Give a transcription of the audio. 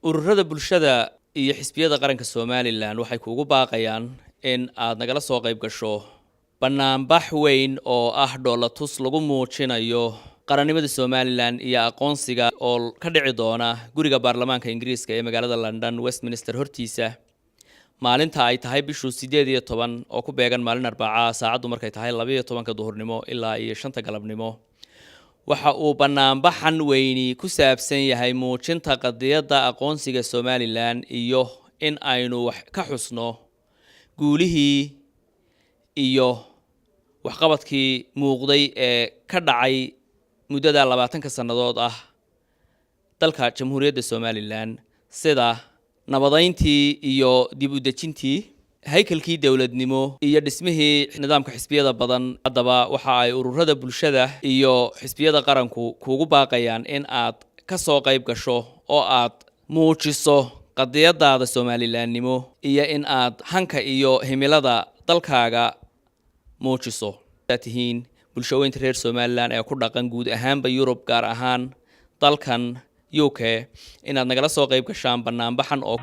ururada bulshada iyo xisbiyada qaranka Somaliland waxay kuugu baaqayaan in aad nagala soo qayb gasho banaanbax weyn oo ah dhoolatus lagu muujinayo qarannimada Somaliland iyo aqoonsiga oo ka dhici doona guriga baarlamaanka Ingiriiska ee magaalada London Westminster hortiisa maalinta ay tahay bishu 18 oo ku beegan maalin Arbacaa saacadu markay tahay 12 duhurnimo ilaa 5 galabnimo waxa uu banaanbaxan weyni ku saabsan yahay muujinta qadiyadda aqoonsiga Somaliland iyo in aynu wax ka xusno guulihii iyo waxqabadkii muuqday ee ka dhacay muddada 20 sanadood ah dalka Jamhuuriyadda Somaliland sida nabadayntii iyo dib u dejintii haykalkii dawladnimo iyo dhismihii nidaamka xisbiyada badan hadaba waxa ay ururada bulshada iyo xisbiyada qaranku kuugu baaqayaan in aad ka soo qayb gasho oo aad muujiso qadiyadaada Somalilandnimo iyo in aad hanka iyo himilada dalkaaga muujiso taatihiin bulshooyinka reer Somaliland ee ku dhaqan guud ahaanba Europe gaar ahaan dalkan UK inaad nagala soo qayb gashaan banaanbaxan oo